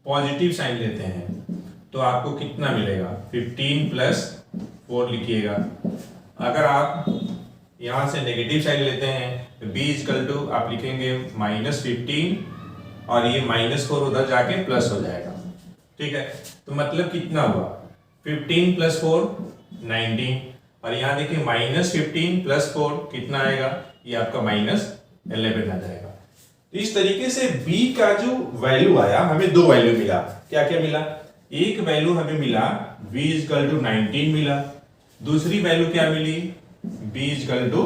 पॉजिटिव साइन लेते हैं तो आपको कितना मिलेगा, 15 प्लस 4 लिखिएगा। अगर आप यहां से नेगेटिव साइन लेते हैं तो b इक्वल टू आप लिखेंगे -15 और ये -4 उधर जाके प्लस हो जाएगा, ठीक है। तो मतलब कितना हुआ, 15 प्लस 4 19, और यहाँ देखिए -15 प्लस 4 कितना आएगा, ये आपका -11 आ जाएगा। तो इस तरीके से b का जो वैल्यू आया, हमें दो वैल्यू मिला, क्या क्या मिला, एक वैल्यू हमें मिला b इक्वल टू 19 मिला, दूसरी वैल्यू क्या मिली, b इक्वल टू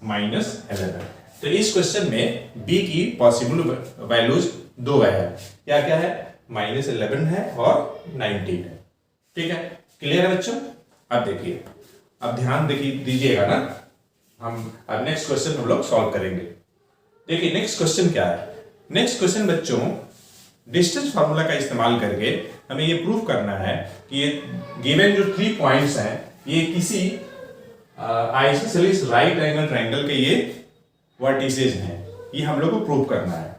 -11। तो इस क्वेश्चन में b की पॉसिबल वैल्यूज दो है, क्या क्या है, -11 है और 19 है, ठीक है। क्लियर है बच्चों? अब देखिए, अब ध्यान देखिए दीजिएगा ना, हम अब नेक्स्ट क्वेश्चन हम लोग सॉल्व करेंगे। देखिए नेक्स्ट क्वेश्चन क्या है, नेक्स्ट क्वेश्चन बच्चों डिस्टेंस फार्मूला का इस्तेमाल करके हमें ये प्रूफ करना है कि ये गिवन जो 3 पॉइंट्स हैं ये किसी आइसोसेलेस राइट एंगल ट्रायंगल के ये वर्टिसेस हैं, ये हम लोग को प्रूव करना है।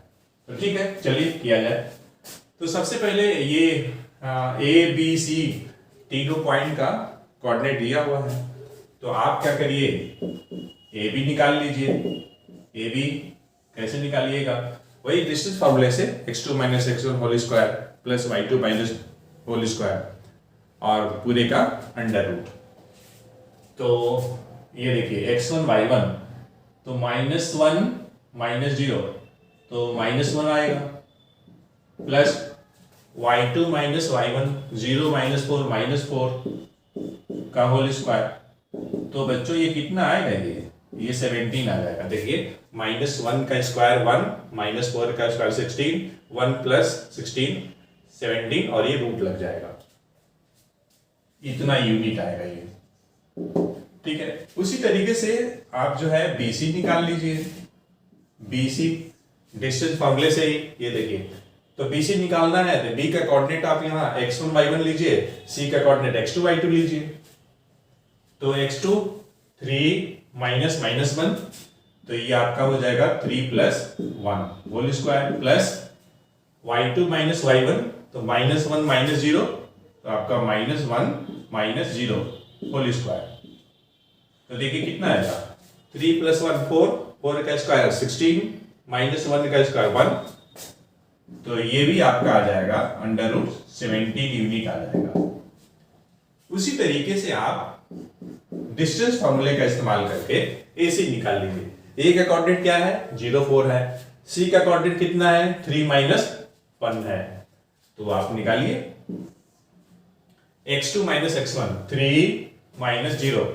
तो ठीक है, चलिए किया जाए। तो सबसे पहले ये ए बी सी तीनों पॉइंट का कोऑर्डिनेट दिया हुआ है, तो आप क्या करिए, ए बी निकाल लीजिए। ए बी कैसे निकालिएगा, वही डिस्टेंस फार्मूले से x2 minus x1 whole square plus y2 minus whole square और पूरे का अंडर रूट, तो ये देखिए x1 y1, तो -1 -0 तो -1 आएगा, प्लस y2 माइनस y1 0 -4 का होल स्क्वायर। तो बच्चों ये कितना आएगा, ये 17 आ जाएगा। देखिए -1 का स्क्वायर 1, -4 का स्क्वायर 16, 1 + 16 17 और ये रूट लग जाएगा, इतना यूनिट आएगा ये। ठीक है, उसी तरीके से आप जो है BC निकाल लीजिए। BC डिस्टेंस फॉर्मूले से ही ये देखिए, तो BC निकालना है तो B का कोऑर्डिनेट आप यहाँ x1 y1 लीजिए, C का कोऑर्डिनेट x2 y2 लीजिए। तो x2 3 -1, तो ये आपका हो जाएगा 3 + 1 whole square, plus y2 - y1 तो -1 -0 तो आपका -1 - 0 होल स्क्वायर। तो देखिए कितना आएगा, 3 + 1 4 का स्क्वायर 16 -1 का स्क्वायर 1, तो ये भी आपका आ जाएगा √17 यूनिट आ जाएगा। उसी तरीके से आप डिस्टेंस फॉर्मूले का इस्तेमाल करके AC निकाल लीजिए। A का कोऑर्डिनेट क्या है, 0 4 है, C का कोऑर्डिनेट कितना है, 3 - 1 है, तो आप निकालिए x2 - x1 3 - 0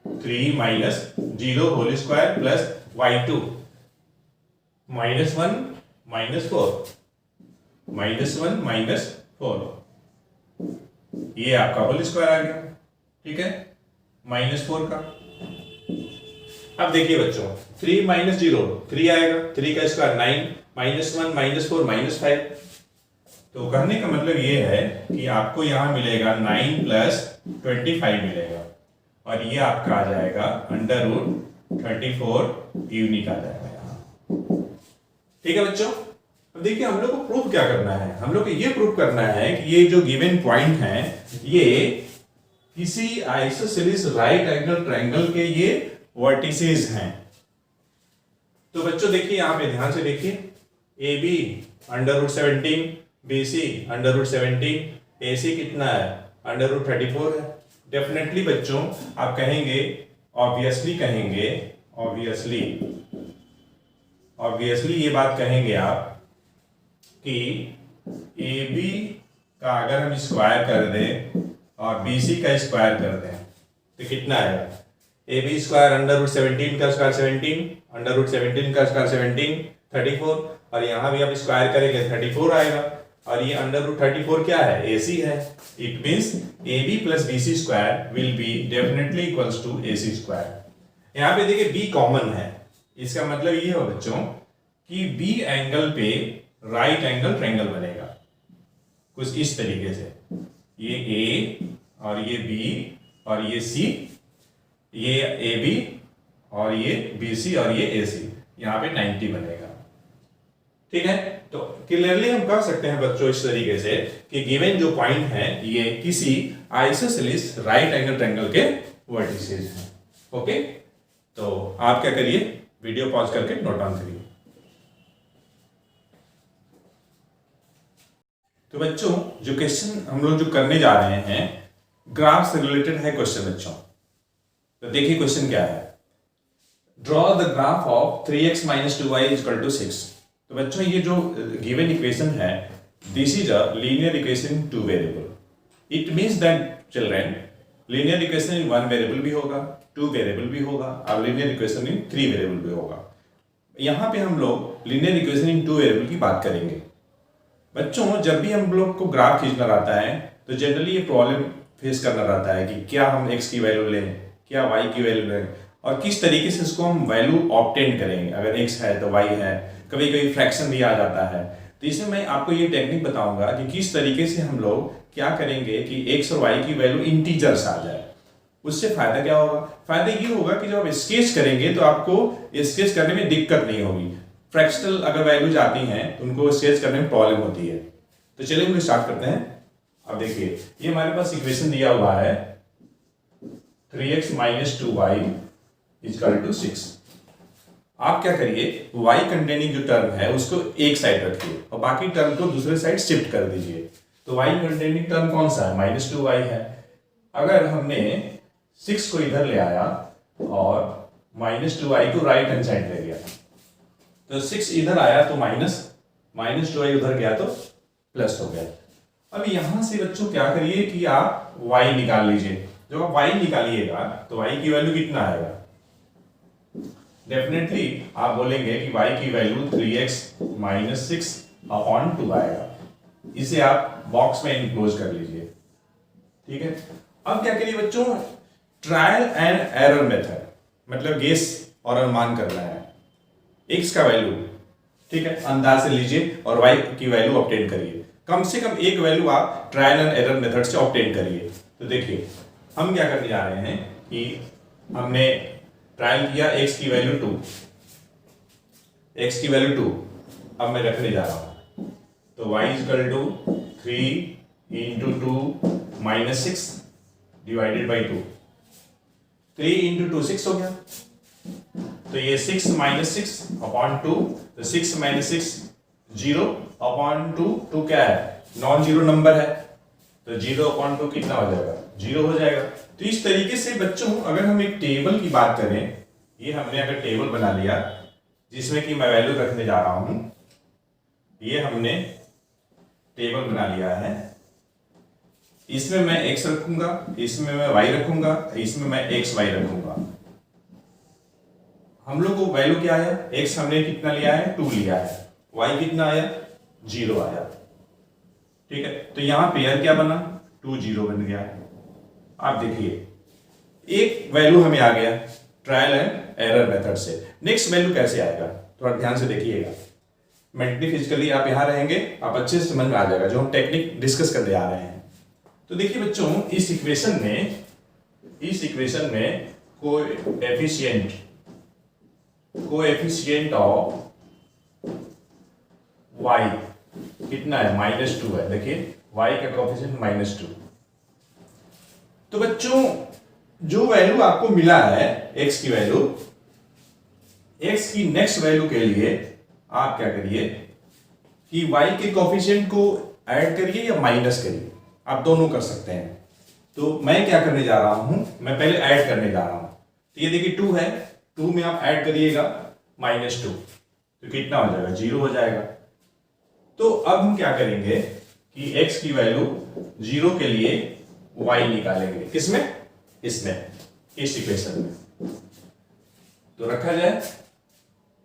3 - 0 whole square, plus y2 -1 -4 -1 -4, ये आपका होल स्क्वायर आ गया। ठीक है, -4 का। अब देखिए बच्चों 3 - 0 3 आएगा, 3 का स्क्वायर 9 -1 -4 -5, तो कहने का मतलब ये है कि आपको यहां मिलेगा 9 + 25 मिलेगा, और ये आपका आ जाएगा √34 यूनिट आ जाएगा यहाँ। ठीक है बच्चों, अब देखिए हम लोग को प्रूफ क्या करना है, हम लोग को ये प्रूफ करना है कि ये जो गिवन पॉइंट है ये किसी आइसोसेलेस राइट एंगल ट्रायंगल के ये वर्टिसेस हैं। तो बच्चों देखिए यहाँ पे ध्यान से देखिए, AB √17, BC √17, AC कितना है, √34 है। डेफिनेटली बच्चों आप कहेंगे, ऑब्वियसली ये बात कहेंगे आप कि AB का अगर हम स्क्वायर कर दें और BC का स्क्वायर कर दें तो कितना आएगा, AB स्क्वायर √17 का स्क्वायर 17, √17 का स्क्वायर 17 34, और यहाँ भी आप स्क्वायर करेंगे 34 आएगा, और ये √34 क्या है, AC है। It means AB + BC square will be definitely equals to AC square. यहाँ पे देखिए B कॉमन है, इसका मतलब ये हो बच्चों कि B एंगल पे राइट एंगल ट्रायंगल बनेगा कुछ इस तरीके से, ये A और ये B और ये C, ये AB और ये BC और ये AC, यहाँ पे 90 बनेगा। ठीक है, तो क्लियरली हम कह सकते हैं बच्चों इस तरीके से कि गिवन जो पॉइंट है ये किसी आइसोसेलेस राइट एंगल ट्रायंगल के वर्टिसेस हैं। ओके, तो आप क्या करिए, वीडियो पॉज करके नोट डाउन करिए। तो बच्चों जो क्वेश्चन हम लोग जो करने जा रहे हैं ग्राफ से रिलेटेड है क्वेश्चन बच्चों। तो देखिए क्वेश्चन क्या है, draw the graph of 3x - 2y = 6। तो बच्चों ये जो गिवन इक्वेशन है, this is a linear equation in 2 variable. It means that children linear equation in 1 variable भी होगा, 2 वेरिएबल भी होगा, और लीनियर इक्वेशन इन 3 वेरिएबल भी होगा। यहाँ पे हम लोग लीनियर इक्वेशन इन 2 वेरिएबल की बात करेंगे। बच्चों जब भी हम लोग को ग्राफ खींचना रहता है तो जनरली ये प्रॉब्लम फेस करना रहता है कि क्या हम x की वैल्यू लें, क्या y की वैल्यू लें, और किस तरीके से इसको हम वैल्यू ऑब्टेन करेंगे। अगर x है तो y है, कभी कभी फ्रैक्शन भी आ जाता है। तो इसमें मैं आपको ये टेक्निक बताऊंगा कि किस तरीके से हम लोग क्या करेंगे कि x और y की वैल्यू इंटीजर्स आ जाए। उससे फायदा क्या होगा, फायदा ये होगा कि जब आप स्केच करेंगे तो आपको स्केच करने में दिक्कत नहीं होगी। फ्रैक्शनल अगर वैल्यूज आती हैं तो उनको स्केच करने में प्रॉब्लम होती है। तो चलिए हम स्टार्ट करते हैं। अब देखिए ये हमारे पास इक्वेशन दिया हुआ है 3x - 2y = 6। आप क्या करिए, y कंटेनिंग जो टर्म है उसको एक साइड रखिए और बाकी टर्म को दूसरे साइड शिफ्ट कर दीजिए। तो y कंटेनिंग टर्म कौन सा है, -2y है। अगर हमने 6 को इधर ले आया और -2i को राइट हैंड साइड ले गया, तो 6 इधर आया तो -2i उधर गया तो प्लस हो गया। अब यहां से बच्चों क्या करिए कि आप y निकाल लीजिए। जब आप y निकालिएगा तो y की वैल्यू कितना आएगा, डेफिनेटली आप बोलेंगे कि y की वैल्यू 3x - 6/2 आएगा। इसे आप बॉक्स में इनक्लोज कर लीजिए, ठीक है। अब क्या करिए बच्चों, ट्रायल एंड एरर मेथड, मतलब गेस और अनुमान करना है। x का वैल्यू, ठीक है, अंदाज से लीजिए और y की वैल्यू ऑब्टेन करिए। कम से कम एक वैल्यू आप ट्रायल एंड एरर मेथड से ऑब्टेन करिए। तो देखिए हम क्या करने जा रहे हैं कि हमने ट्रायल किया, x की वैल्यू 2, x की वैल्यू 2 अब मैं रखने जा रहा हूं, तो y = 3 × 2 - 6 / 2, 3 × 2 6 हो गया, तो ये 6 - 6/2, तो 6 - 6 0/2, 2 क्या है, नॉन जीरो नंबर है, तो 0/2 कितना हो जाएगा, 0 हो जाएगा। तो इस तरीके से बच्चों अगर हम एक टेबल की बात करें, ये हमने अगर टेबल बना लिया जिसमें कि मैं वैल्यू रखने जा रहा हूं, ये हमने टेबल बना लिया है, इसमें मैं x रखूंगा, इसमें मैं y रखूंगा, इसमें मैं xy रखूंगा। हम लोग को वैल्यू क्या आया, x हमने कितना लिया है, 2 लिया है, y कितना आया, 0 आया, ठीक है। तो यहां पेयर क्या बना, 2 0 बन गया। आप देखिए एक वैल्यू हमें आ गया ट्रायल एंड एरर मेथड से। नेक्स्ट वैल्यू कैसे आएगा, थोड़ा ध्यान से देखिएगा। मेंटली फिजिकली आप यहां रहेंगे, आप अच्छे से समझ में आ जाएगा जो हम टेक्निक डिस्कस करने आ रहे हैं। तो देखिए बच्चों इस इक्वेशन में कोएफिशिएंट ऑफ y कितना है, -2 है। देखिए y का कोएफिशिएंट -2। तो बच्चों जो वैल्यू आपको मिला है x की वैल्यू, x की नेक्स्ट वैल्यू के लिए आप क्या करिए कि y के कोएफिशिएंट को ऐड करिए या माइनस करिए, आप दोनों कर सकते हैं। तो मैं क्या करने जा रहा हूं, मैं पहले ऐड करने जा रहा हूं। तो ये देखिए 2 है, 2 में आप ऐड करिएगा -2, तो कितना हो जाएगा, 0 हो जाएगा। तो अब हम क्या करेंगे कि x की वैल्यू 0 के लिए y निकालेंगे, किसमें, इसमें, इस इक्वेशन में। तो रखा जाए,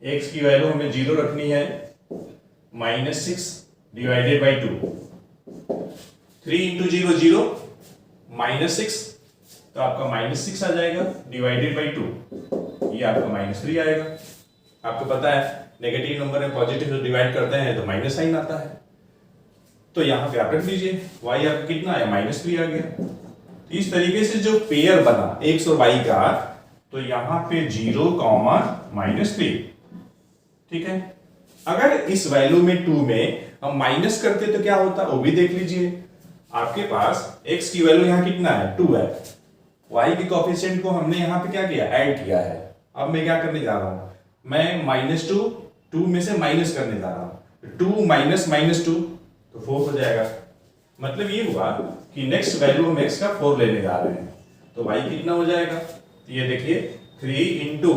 x की वैल्यू हमें 0 रखनी है, -6 / 2, 3 × 0 0, -6, तो आपका -6 आ जाएगा, / 2, ये आपका -3 आएगा। आपको पता है नेगेटिव नंबर में पॉजिटिव से डिवाइड करते हैं तो माइनस साइन आता है। तो यहां पे आप रख लीजिए, y आपका कितना आया, -3 आ गया। इस तरीके से जो पेयर बना x और y का, तो यहां पे 0, -3, ठीक है। अगर इस वैल्यू में 2 में हम माइनस करते तो क्या होता, वो भी देख लीजिए। आपके पास x की वैल्यू यहां कितना है, 2 है, y के कोएफिशिएंट को हमने यहां पे क्या किया, ऐड किया है। अब मैं क्या करने जा रहा हूं, मैं -2 में से माइनस करने जा रहा हूं, 2 - -2 तो 4 हो जाएगा। मतलब ये हुआ कि नेक्स्ट वैल्यू हम x का 4 लेने जा रहे हैं, तो y कितना हो जाएगा, तो ये देखिए 3 ×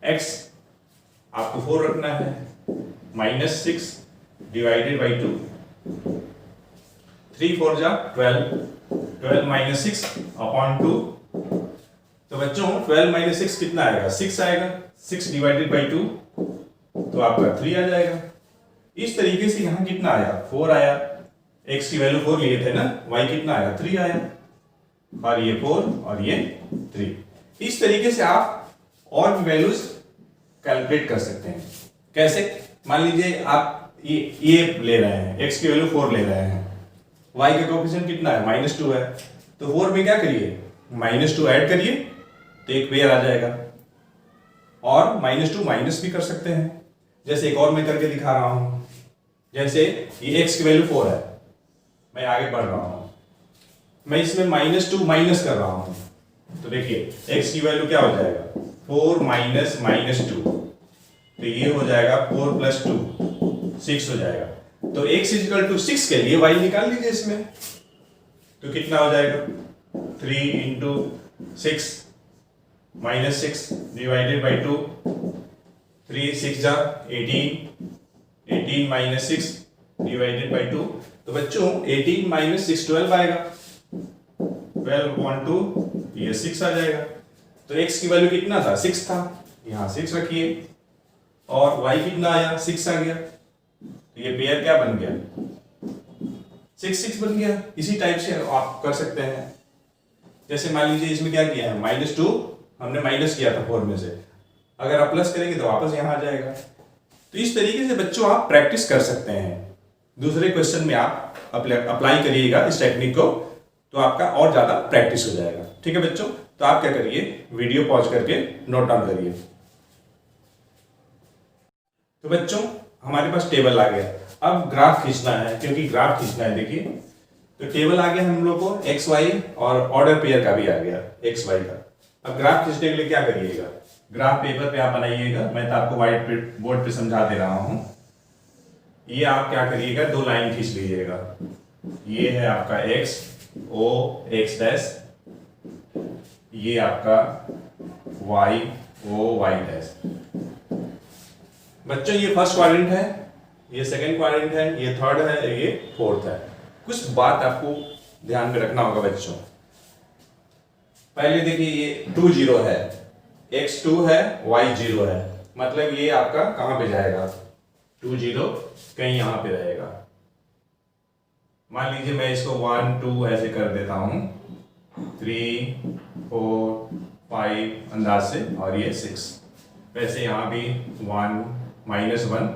x आपको 4 रखना है, -6 / 2, 3 4 जा 12, 12 - 6/2। तो बच्चों 12 - 6 कितना आएगा, 6 आएगा, 6 / 2, तो आपका 3 आ जाएगा। इस तरीके से यहां कितना आया, 4 आया, x की वैल्यू 4 लिए थे ना, y कितना आया, 3 आया, और ये 4 और ये 3। इस तरीके से आप और भी वैल्यूज कैलकुलेट कर सकते हैं। कैसे, मान लीजिए आप ये ले रहे हैं, x की वैल्यू 4 ले रहे हैं, y का कोएफिशिएंट कितना है, -2 है, तो 4 में क्या करिए, -2 ऐड करिए तो एक पेयर आ जाएगा, और -2 माइनस भी कर सकते हैं। जैसे एक और मैं करके दिखा रहा हूं, जैसे ये x की वैल्यू 4 है, मैं आगे बढ़ रहा हूं, मैं इसमें -2 माइनस कर रहा हूं, तो देखिए x की वैल्यू क्या हो जाएगा, 4 - -2, तो ये हो जाएगा 4 + 2 6 हो जाएगा। तो x = 6 के लिए y निकाल लीजिए इसमें, तो कितना हो जाएगा, 3 × 6 माइनस 6 डिवाइडेड बाई 2, 3 6 जा 18, 18 माइनस 6 डिवाइडेड बाई 2। तो बच्चों 18 माइनस 6 12 आएगा, 12 अपॉन 2 ये 6 आ जाएगा। तो x की वैल्यू कितना था, 6 था, यहाँ 6 रखिए, और y कितना आया, 6 आ गया। तो ये पेयर क्या बन गया, 6 6 बन गया। इसी टाइप से आप कर सकते हैं। जैसे मान लीजिए इसमें क्या किया है, -2 हमने माइनस किया था 4 में से, अगर आप प्लस करेंगे तो वापस यहाँ आ जाएगा। तो इस तरीके से बच्चों आप प्रैक्टिस कर सकते हैं। दूसरे क्वेश्चन में आप अप्लाई करिएगा इस टेक्निक को, तो आपका और ज्यादा प्रैक्टिस हो जाएगा। ठीक है बच्चों, तो आप क्या करिए, वीडियो पॉज करके नोट डाउन करिए। तो बच्चों हमारे पास टेबल आ गया, अब ग्राफ खींचना है, क्योंकि ग्राफ खींचना है। देखिए तो टेबल आ गया हम लोग को एक्स वाई, और ऑर्डर पेयर का भी आ गया एक्स वाई का। अब ग्राफ खींचने के लिए क्या करिएगा, ग्राफ पेपर पे आप बनाइएगा, मैं तो आपको व्हाइट बोर्ड पे समझा दे रहा हूं। ये आप क्या करिएगा, 2 लाइन खींच लीजिएगा। ये है आपका एक्स ओ एक्स डैश, ये आपका वाई ओ वाई डैश। बच्चों ये फर्स्ट क्वाड्रेंट है, ये सेकंड क्वाड्रेंट है, ये थर्ड है, ये फोर्थ है। कुछ बात आपको ध्यान में रखना होगा बच्चों। पहले देखिए ये 2 0 है, x 2 है, y 0 है, मतलब ये आपका कहां पे जाएगा, 2 0 कहीं यहां पे रहेगा। मान लीजिए मैं इसको 1 2 ऐसे कर देता हूं, 3 4 5 अंदाज से, और ये 6। वैसे यहां भी 1 -1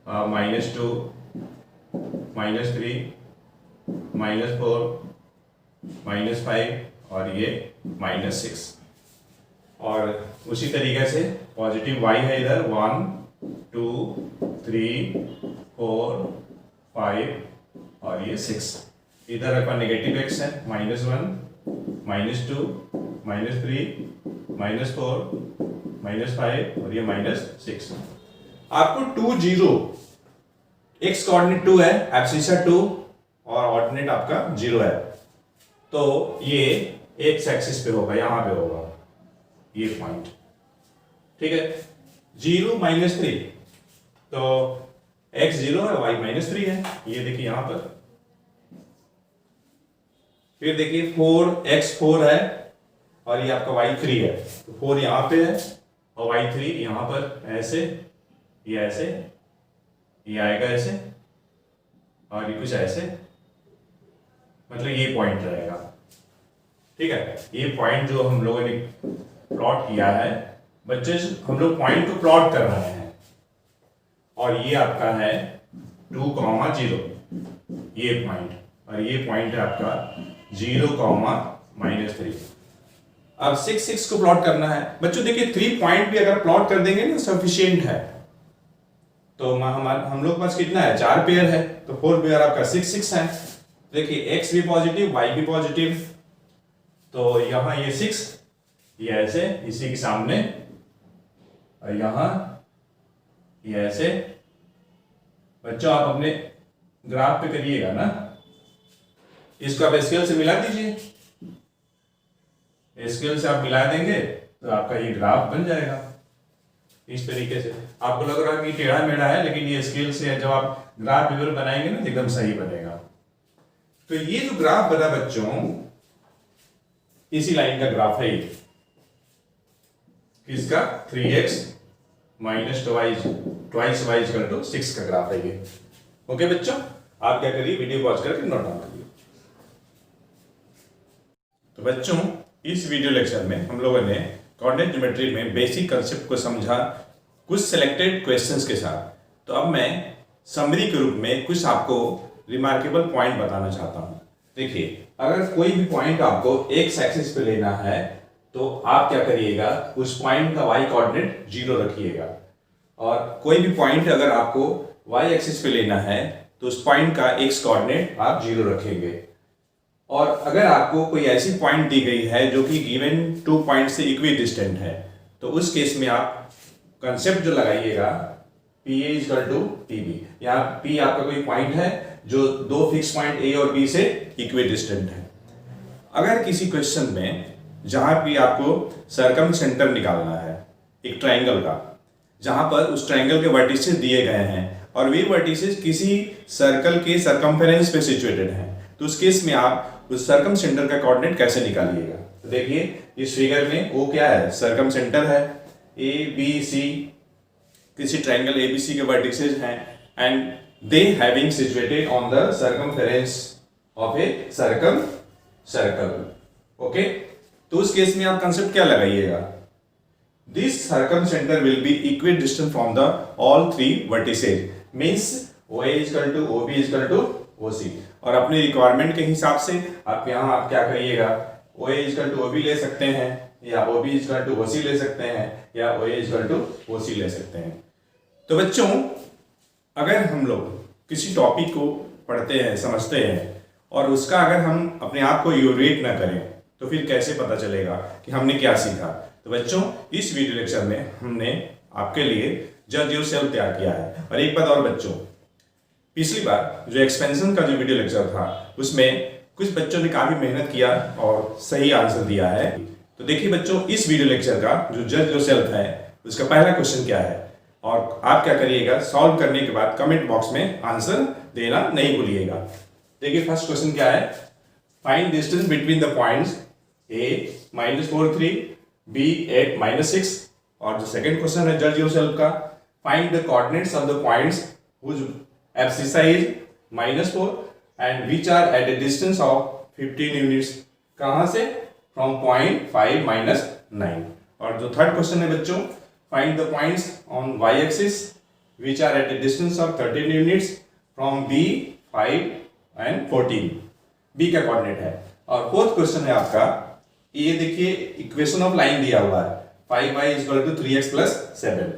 -2 -3 -4 -5 और ये -6। और उसी तरीके से पॉजिटिव y है इधर, 1 2 3 4 5 और ये 6। इधर अपना नेगेटिव x है, -1 -2 -3 -4 -5 और ये -6। आपको 2 0 x कोऑर्डिनेट 2 है, एब्सिसा 2 और ऑर्डिनेट आपका 0 है, तो ये एक्स एक्सिस पे होगा, यहां पे होगा ये पॉइंट। ठीक है, 0 -3, तो x 0 है, y -3 है, ये देखिए यहां पर। फिर देखिए 4x 4 है, और ये आपका y 3 है, तो 4 यहां पे है और y 3 यहां पर, ऐसे ये ऐसे, ये आएगा ऐसे, और ये कुछ ऐसे, मतलब ये पॉइंट रहेगा। ठीक है, ये पॉइंट जो हम लोगों ने प्लॉट किया है बच्चे, हम लोग पॉइंट को प्लॉट कर रहे हैं, और ये आपका है 2, 0 ये पॉइंट, और ये पॉइंट है आपका 0, -3। अब 6 6 को प्लॉट करना है बच्चों। देखिए 3 पॉइंट भी अगर प्लॉट कर देंगे ना सफिशिएंट है। तो हम लोग के पास कितना है, 4 पेयर है, तो 4 पेयर आपका 6 6 है। देखिए x भी पॉजिटिव, y भी पॉजिटिव, तो यहां ये 6 ये ऐसे इसी के सामने, और यहां ये ऐसे। बच्चों आप अपने ग्राफ पे करिएगा ना, इसको आप स्केल से मिला दीजिए, स्केल से आप मिला देंगे तो आपका ये ग्राफ बन जाएगा। इस तरीके से आपको लग रहा है कि टेढ़ा मेढ़ा है, लेकिन ये स्केल से जब आप ग्राफ पेपर बनाएंगे ना एकदम सही बनेगा। तो ये जो ग्राफ बना बच्चों, इसी लाइन का ग्राफ है ये, किसका, 3x -2y = 6 का ग्राफ है ये। ओके बच्चों, आप क्या करिए, वीडियो पॉज करके नोट डाउन करिए। तो बच्चों इस वीडियो लेक्चर में हम लोगों ने कोऑर्डिनेट ज्योमेट्री में बेसिक कंसेप्ट को समझा कुछ सिलेक्टेड क्वेश्चंस के साथ। तो अब मैं समरी के रूप में कुछ आपको रिमार्केबल पॉइंट बताना चाहता हूं। देखिए अगर कोई भी पॉइंट आपको एक्स एक्सिस पे लेना है तो आप क्या करिएगा, उस पॉइंट का y कोऑर्डिनेट 0 रखिएगा, और कोई भी पॉइंट अगर आपको y एक्सिस पे लेना है तो उस पॉइंट का x कोऑर्डिनेट आप 0 रखेंगे। और अगर आपको कोई ऐसी पॉइंट दी गई है जो कि गिवन 2 पॉइंट से इक्वी डिस्टेंट है, तो उस केस में आप कंसेप्ट जो लगाइएगा PA = PB। यहाँ P आपका कोई पॉइंट है जो 2 फिक्स पॉइंट A और B से इक्वी डिस्टेंट है। अगर किसी क्वेश्चन में जहां भी आपको सरकम सेंटर निकालना है एक ट्रायंगल का, जहां पर उस ट्रायंगल के वर्टिसेस दिए गए हैं और वे वर्टिसेस किसी सर्कल के सरकमफेरेंस पे सिचुएटेड हैं, तो उस केस में आप उस सरकम सेंटर का कोऑर्डिनेट कैसे निकालिएगा। तो देखिए इस फिगर में वो क्या है, सरकम सेंटर है, ए बी सी, किसी ट्रायंगल एबीसी के वर्टिसेस हैं and they having situated on the circumference of a circle. Okay, तो उस केस में आप कंसेप्ट क्या लगाइएगा, this circumcentre will be equidistant from the all three vertices, means OA equal to OB equal to OC। और अपने requirement के हिसाब से आप यहाँ आप क्या करिएगा, OA इक्वल टू OB ले सकते हैं, या OB इक्वल टू OC ले सकते हैं, या OA इक्वल टू OC ले सकते हैं। तो बच्चों अगर हम लोग किसी टॉपिक को पढ़ते हैं, समझते हैं, और उसका अगर हम अपने आप को इवैल्यूएट ना करें तो फिर कैसे पता चलेगा कि हमने क्या सीखा। तो बच्चों इस वीडियो लेक्चर में हमने आपके लिए जज योरसेल्फ तैयार किया है। और एक बात और बच्चों, पिछली बार जो एक्सपेंशन का जो वीडियो लेक्चर था उसमें कुछ बच्चों ने काफी मेहनत किया और सही आंसर दिया है। तो देखिए बच्चों इस वीडियो लेक्चर का जो जज योरसेल्फ है उसका पहला क्वेश्चन क्या है, और आप क्या करिएगा, सॉल्व करने के बाद कमेंट बॉक्स में आंसर देना नहीं भूलिएगा। देखिए फर्स्ट क्वेश्चन क्या है, find distance between the points A -4 3 B 8 -6। और जो सेकंड क्वेश्चन है जज योरसेल्फ का, find the coordinates of the points which abscissa is -4 and which are at a distance of 15 units. कहां से, फ्रॉम पॉइंट 5 -9। और जो थर्ड क्वेश्चन है बच्चों, find the points on y axis which are at a distance of 13 units from B 5 and 14। B का coordinate है। और fourth question है आपका, ये देखिए इक्वेशन ऑफ लाइन दिया हुआ है 5y equal to 3x plus 7।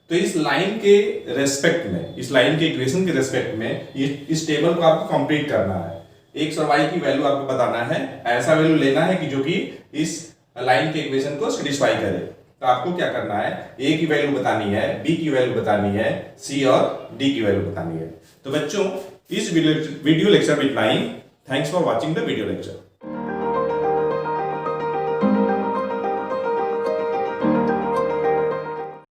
तो इस लाइन के रेस्पेक्ट में, इस लाइन के इक्वेशन के रेस्पेक्ट में इस टेबल को आपको कंप्लीट करना है। x और y की वैल्यू आपको बताना है, ऐसा वैल्यू लेना है कि जो कि इस लाइन के इक्वेशन को सेटिस्फाई करे। तो आपको क्या करना है, a की वैल्यू बतानी है, b की वैल्यू बतानी है, c और d की वैल्यू बतानी है। तो बच्चों इस वीडियो लेक्चर में इतना ही। Thanks for watching the video lecture.